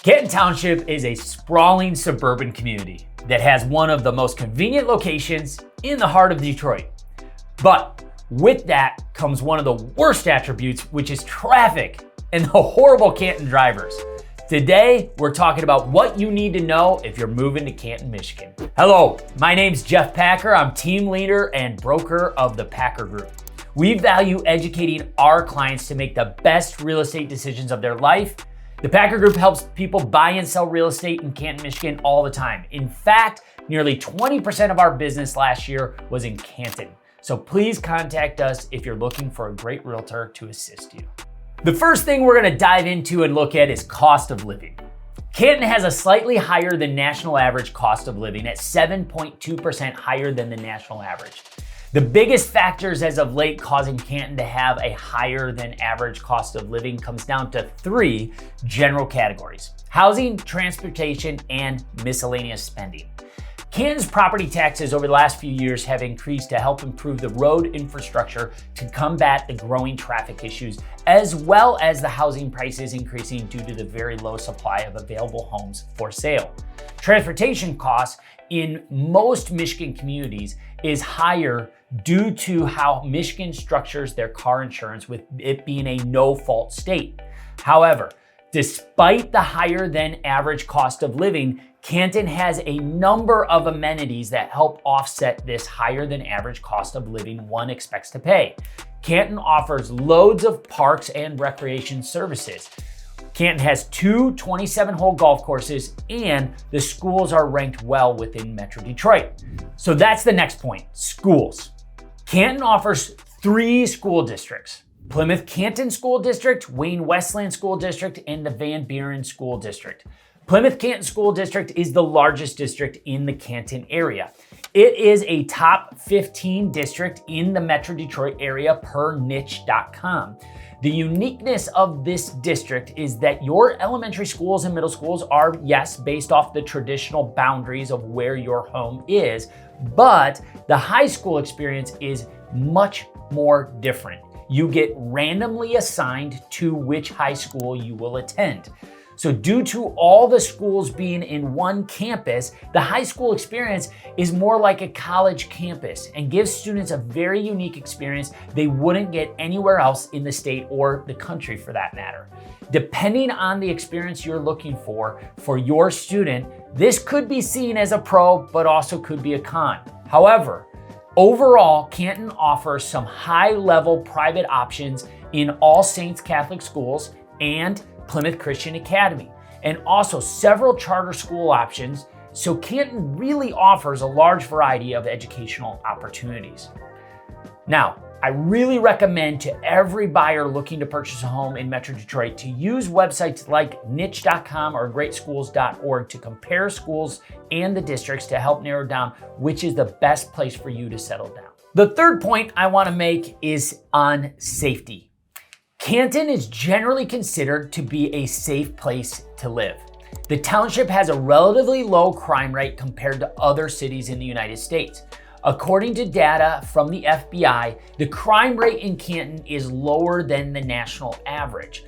Canton Township is a sprawling suburban community that has one of the most convenient locations in the heart of Detroit. But with that comes one of the worst attributes, which is traffic and the horrible Canton drivers. Today, we're talking about what you need to know if you're moving to Canton, Michigan. Hello, my name's Jeff Packer. I'm team leader and broker of the Packer Group. We value educating our clients to make the best real estate decisions of their life. The Packer Group helps people buy and sell real estate in Canton, Michigan all the time. In fact, nearly 20% of our business last year was in Canton. So please contact us if you're looking for a great realtor to assist you. The first thing we're gonna dive into and look at is cost of living. Canton has a slightly higher than national average cost of living at 7.2% higher than the national average. The biggest factors as of late causing Canton to have a higher than average cost of living comes down to three general categories: housing, transportation, and miscellaneous spending. Canton's property taxes over the last few years have increased to help improve the road infrastructure to combat the growing traffic issues, as well as the housing prices increasing due to the very low supply of available homes for sale. Transportation costs in most Michigan communities is higher due to how Michigan structures their car insurance, with it being a no-fault state. However, despite the higher than average cost of living, Canton has a number of amenities that help offset this higher than average cost of living one expects to pay. Canton offers loads of parks and recreation services. Canton has two 27-hole golf courses, and the schools are ranked well within Metro Detroit. So that's the next point, schools. Canton offers three school districts: Plymouth Canton School District, Wayne Westland School District, and the Van Buren School District. Plymouth Canton School District is the largest district in the Canton area. It is a top 15 district in the Metro Detroit area per niche.com. The uniqueness of this district is that your elementary schools and middle schools are, yes, based off the traditional boundaries of where your home is, but the high school experience is much more different. You get randomly assigned to which high school you will attend. So due to all the schools being in one campus, the high school experience is more like a college campus and gives students a very unique experience they wouldn't get anywhere else in the state or the country for that matter. Depending on the experience you're looking for your student, this could be seen as a pro, but also could be a con. However, overall, Canton offers some high-level private options in All Saints Catholic Schools and Plymouth Christian Academy, and also several charter school options, so Canton really offers a large variety of educational opportunities. Now, I really recommend to every buyer looking to purchase a home in Metro Detroit to use websites like niche.com or greatschools.org to compare schools and the districts to help narrow down which is the best place for you to settle down. The third point I want to make is on safety. Canton is generally considered to be a safe place to live. The township has a relatively low crime rate compared to other cities in the United States. According to data from the FBI, the crime rate in Canton is lower than the national average.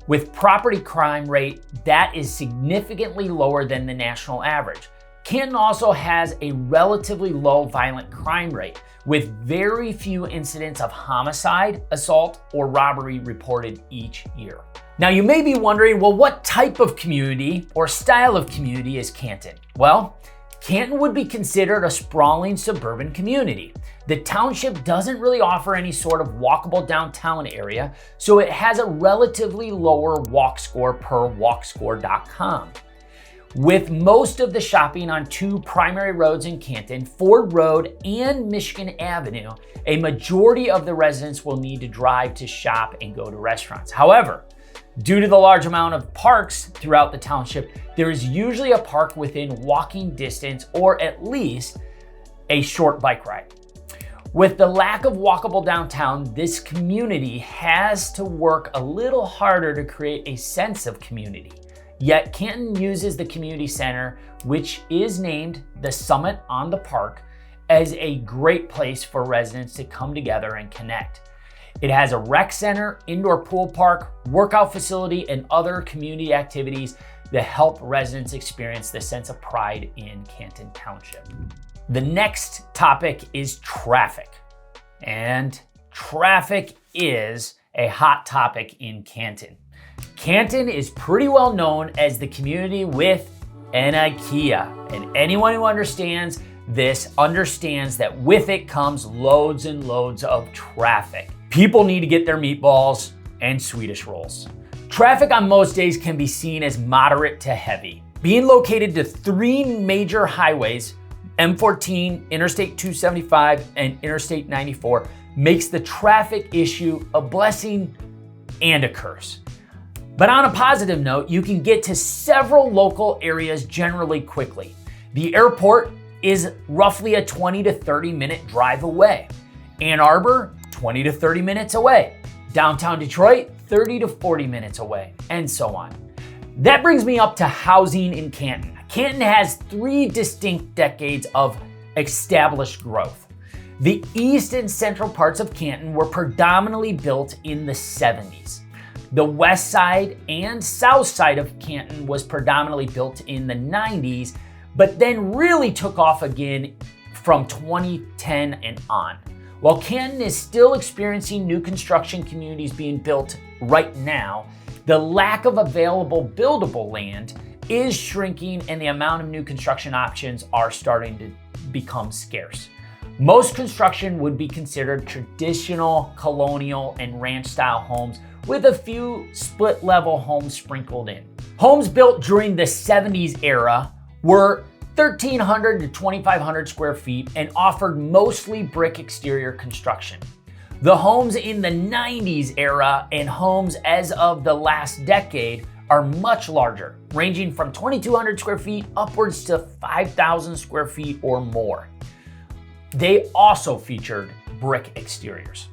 With property crime rate, that is significantly lower than the national average. Canton also has a relatively low violent crime rate, with very few incidents of homicide, assault, or robbery reported each year. Now you may be wondering, well, what type of community or style of community is Canton? Well, Canton would be considered a sprawling suburban community. The township doesn't really offer any sort of walkable downtown area, so it has a relatively lower walk score per walkscore.com. With most of the shopping on two primary roads in Canton, Ford Road and Michigan Avenue, a majority of the residents will need to drive to shop and go to restaurants. However, due to the large amount of parks throughout the township, there is usually a park within walking distance or at least a short bike ride. With the lack of walkable downtown, this community has to work a little harder to create a sense of community. Yet Canton uses the community center, which is named the Summit on the Park, as a great place for residents to come together and connect. It has a rec center, indoor pool park, workout facility, and other community activities that help residents experience the sense of pride in Canton Township. The next topic is traffic. And traffic is a hot topic in Canton. Canton is pretty well known as the community with an IKEA, and anyone who understands this understands that with it comes loads and loads of traffic. People need to get their meatballs and Swedish rolls. Traffic on most days can be seen as moderate to heavy. Being located to 3 major highways, M14, Interstate 275, and Interstate 94, makes the traffic issue a blessing and a curse. But on a positive note, you can get to several local areas generally quickly. The airport is roughly a 20 to 30 minute drive away. Ann Arbor, 20 to 30 minutes away. Downtown Detroit, 30 to 40 minutes away, and so on. That brings me up to housing in Canton. Canton has 3 distinct decades of established growth. The east and central parts of Canton were predominantly built in the 70s. The west side and south side of Canton was predominantly built in the 90s, but then really took off again from 2010 and on. While Canton is still experiencing new construction communities being built right now, the lack of available buildable land is shrinking and the amount of new construction options are starting to become scarce. Most construction would be considered traditional colonial and ranch style homes with a few split level homes sprinkled in. Homes built during the 70s era were 1,300 to 2,500 square feet and offered mostly brick exterior construction. The homes in the 90s era and homes as of the last decade are much larger, ranging from 2,200 square feet upwards to 5,000 square feet or more. They also featured brick exteriors.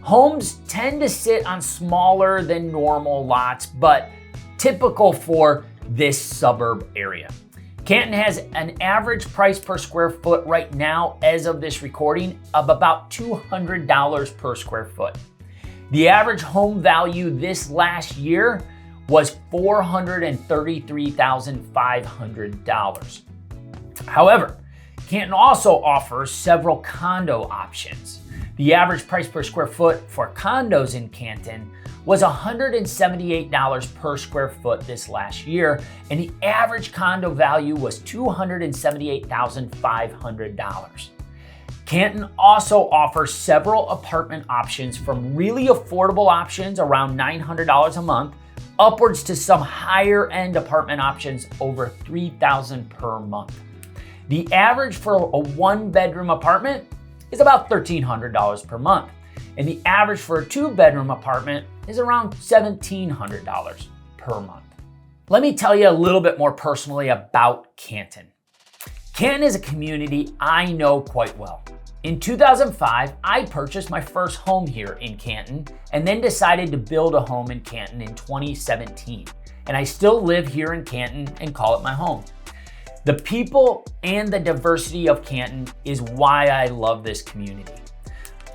Homes tend to sit on smaller than normal lots, but typical for this suburb area. Canton has an average price per square foot right now, as of this recording, of about $200 per square foot. The average home value this last year was $433,500. However, Canton also offers several condo options. The average price per square foot for condos in Canton was $178 per square foot this last year, and the average condo value was $278,500. Canton also offers several apartment options, from really affordable options around $900 a month upwards to some higher end apartment options over $3,000 per month. The average for a 1-bedroom apartment is about $1,300 per month, and the average for a 2-bedroom apartment is around $1,700 per month. Let me tell you a little bit more personally about Canton. Canton is a community I know quite well. In 2005, I purchased my first home here in Canton and then decided to build a home in Canton in 2017. And I still live here in Canton and call it my home. The people and the diversity of Canton is why I love this community.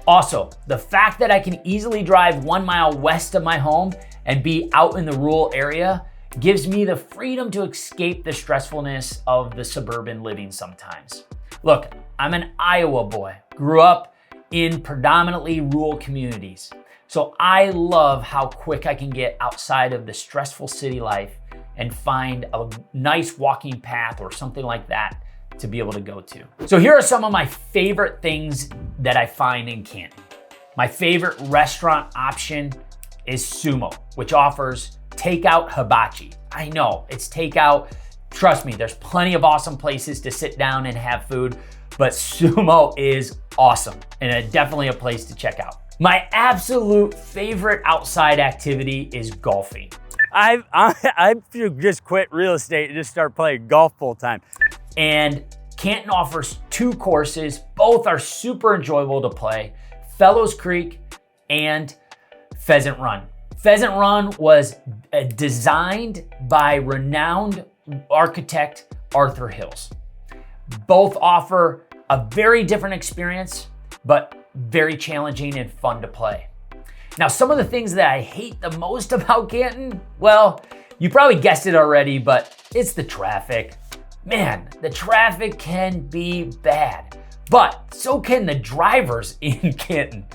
Also, the fact that I can easily drive 1 mile west of my home and be out in the rural area gives me the freedom to escape the stressfulness of the suburban living sometimes. Look, I'm an Iowa boy, grew up in predominantly rural communities. So I love how quick I can get outside of the stressful city life and find a nice walking path or something like that to be able to go to. So here are some of my favorite things that I find in Canton. My favorite restaurant option is Sumo, which offers takeout hibachi. I know, it's takeout. Trust me, there's plenty of awesome places to sit down and have food, but Sumo is awesome and definitely a place to check out. My absolute favorite outside activity is golfing. I just quit real estate and just start playing golf full time. And Canton offers 2 courses. Both are super enjoyable to play: Fellows Creek and Pheasant Run. Pheasant Run was designed by renowned architect Arthur Hills. Both offer a very different experience, but very challenging and fun to play. Now, some of the things that I hate the most about Canton, well, You probably guessed it already, but it's the traffic. Man, the traffic can be bad, but so can the drivers in Canton.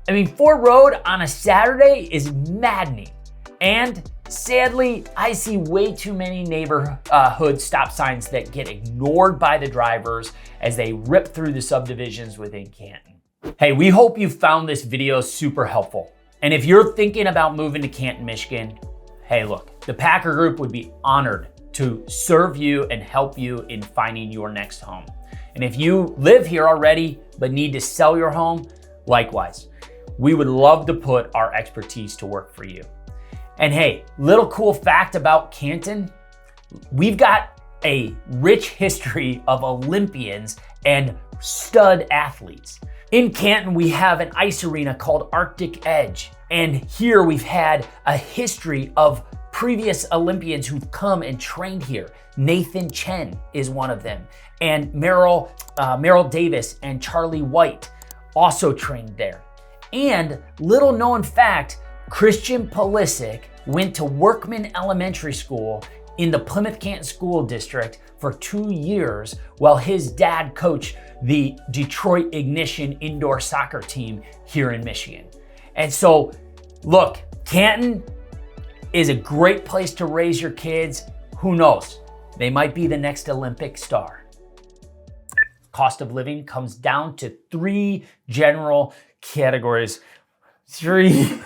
I mean, Ford Road on a Saturday is maddening. And sadly, I see way too many neighborhood stop signs that get ignored by the drivers as they rip through the subdivisions within Canton. Hey, we hope you found this video super helpful. And if you're thinking about moving to Canton, Michigan, hey, look, the Packer Group would be honored to serve you and help you in finding your next home. And if you live here already but need to sell your home, likewise, we would love to put our expertise to work for you. And hey, little cool fact about Canton, we've got a rich history of Olympians and stud athletes. In Canton, we have an ice arena called Arctic Edge. And here we've had a history of previous Olympians who've come and trained here. Nathan Chen is one of them. And Merrill Davis and Charlie White also trained there. And little known fact, Christian Pulisic went to Workman Elementary School in the Plymouth-Canton School District for 2 years while his dad coached the Detroit Ignition indoor soccer team here in Michigan. And so, look, Canton is a great place to raise your kids. Who knows? They might be the next Olympic star. Cost of living comes down to 3 general categories. 3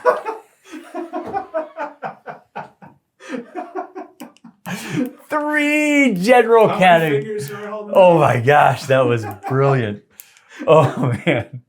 general categories. Oh my gosh, that was brilliant. Oh man.